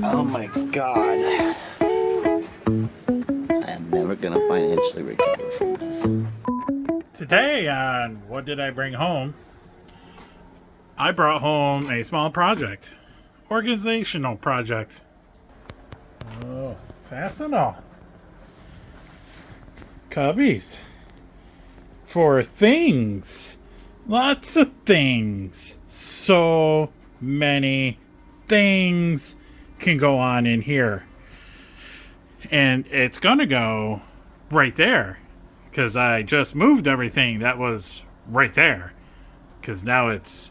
Oh my God. I'm never gonna financially recover from this. Today on What Did I Bring Home? I brought home a small project. Organizational project. Oh, fastenal. Cubbies. For things. Lots of things. So many things can go on in here. And it's gonna go right there. Because I just moved everything that was right there. Because now it's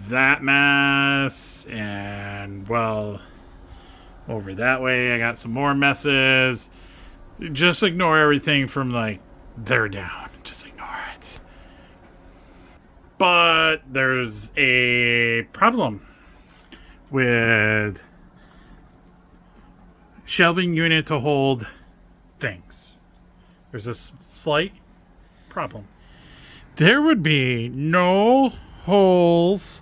that mess. And, well, over that way I got some more messes. Just ignore everything from, like, there down. Just ignore it. But there's a problem with shelving unit to hold things. There's a slight problem. There would be no holes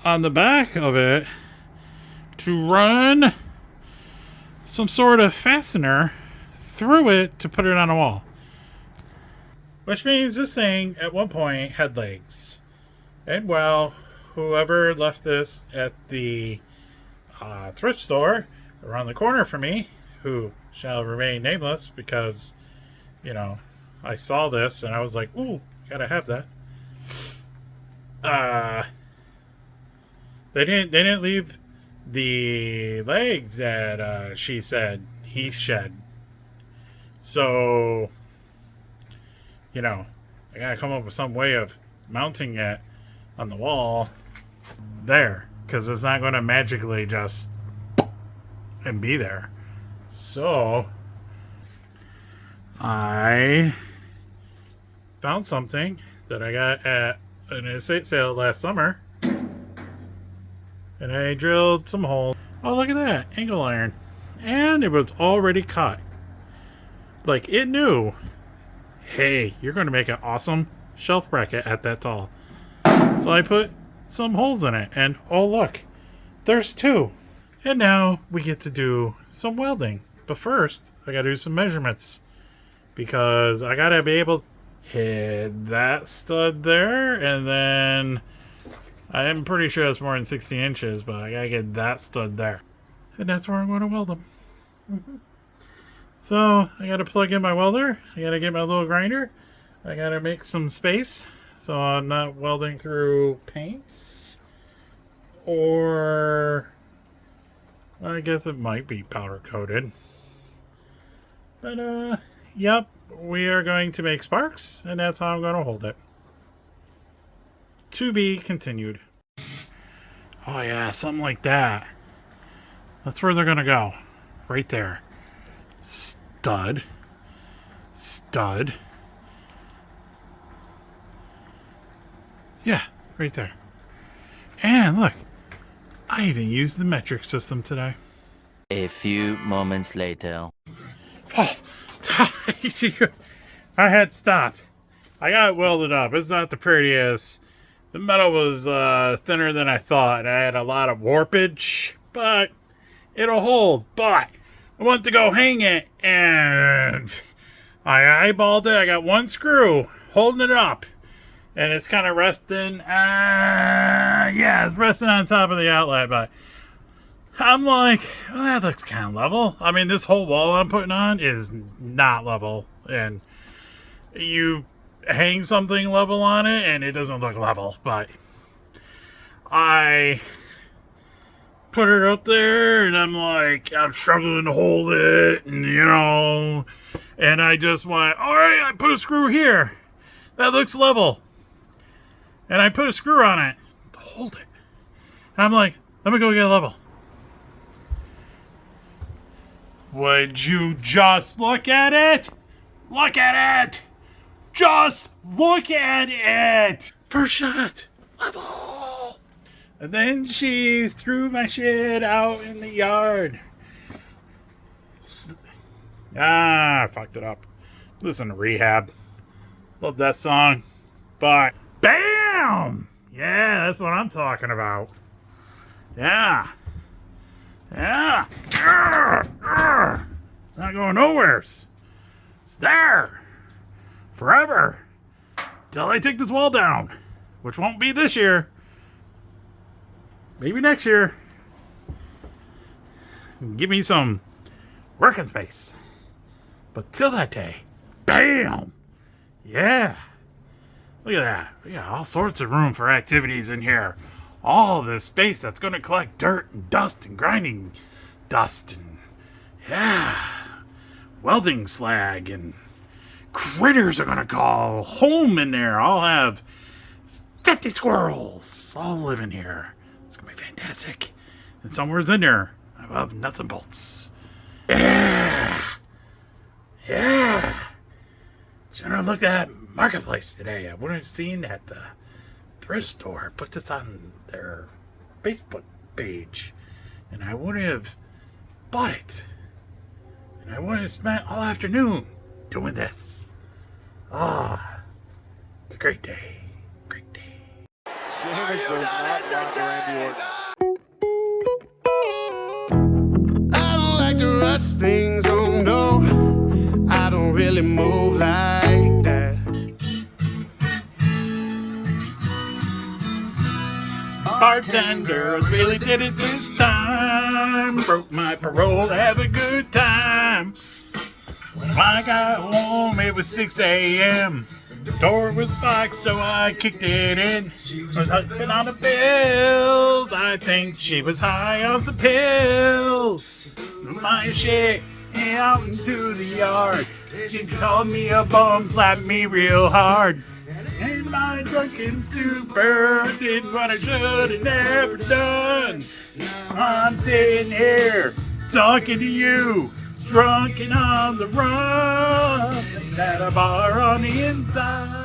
on the back of it to run some sort of fastener through it to put it on a wall. Which means this thing at one point had legs. And well, whoever left this at the thrift store around the corner from me, who shall remain nameless because, you know, I saw this and I was like, ooh, gotta have that. They didn't leave the legs that she said he shed. So, you know, I gotta come up with some way of mounting it on the wall there, because it's not going to magically just and be there. So I found something that I got at an estate sale last summer, and I drilled some holes. Oh, look at that, angle iron, and it was already cut. Like, it knew, hey, you're going to make an awesome shelf bracket at that tall. So I put some holes in it, and oh look, there's two. And now we get to do some welding. But first, I gotta do some measurements, because I gotta be able to hit that stud there, and then I am pretty sure it's more than 16 inches, but I gotta get that stud there. And that's where I'm going to weld them. So I gotta plug in my welder, I gotta get my little grinder, I gotta make some space so I'm not welding through paints, or I guess it might be powder coated. But yep, we are going to make sparks, and that's how I'm going to hold it. To be continued. Oh yeah, something like that. That's where they're gonna go. Right there. Stud. Stud. Yeah, right there. And look, I even used the metric system today. A few moments later. Oh, I had stopped. I got it welded up. It's not the prettiest. The metal was thinner than I thought, and I had a lot of warpage, but it'll hold. But I went to go hang it, and I eyeballed it. I got one screw holding it up, and it's kind of resting. Yeah, it's resting on top of the outlet, but I'm like, well, that looks kind of level. I mean, this whole wall I'm putting on is not level, and you hang something level on it and it doesn't look level, but I put it up there and I'm like, I'm struggling to hold it, and you know, and I just went, all right, I put a screw here that looks level, and I put a screw on it to hold it, and I'm like, let me go get a level. Would you just look at it? Look at it! Just look at it! First shot, level! And then she threw my shit out in the yard. I fucked it up. Listen to Rehab. Love that song. But BAM! Yeah! that's what I'm talking about. Yeah. Yeah. Not going nowhere. It's there. Forever. Till I take this wall down. Which won't be this year. Maybe next year. Give me some working space. But till that day, bam! Yeah. Look at that. We got all sorts of room for activities in here. All the space that's going to collect dirt and dust and grinding dust and, yeah, welding slag and critters are going to call home in there. I'll have 50 squirrels all living here. It's going to be fantastic. And somewhere's in there, I love nuts and bolts. Yeah. Yeah. Should have looked at Marketplace today. I would have seen at the thrift store put this on their Facebook page. And I would have bought it. And I would have spent all afternoon doing this. Ah. It's a great day. Great day. Seamus does not want Randy Orton. I don't like to rush things, oh no. I don't really move like that. Bartender really did it this time. Broke my parole to have a good time. When I got home, it was 6 a.m. The door was locked, so I kicked it in. Was huffing on the pills. I think she was high on some pills. My shit out into the yard. She called me a bum, slapped me real hard. And my drunken stupor did what I should have never done. I'm sitting here talking to you, drunk and on the run. At a bar on the inside.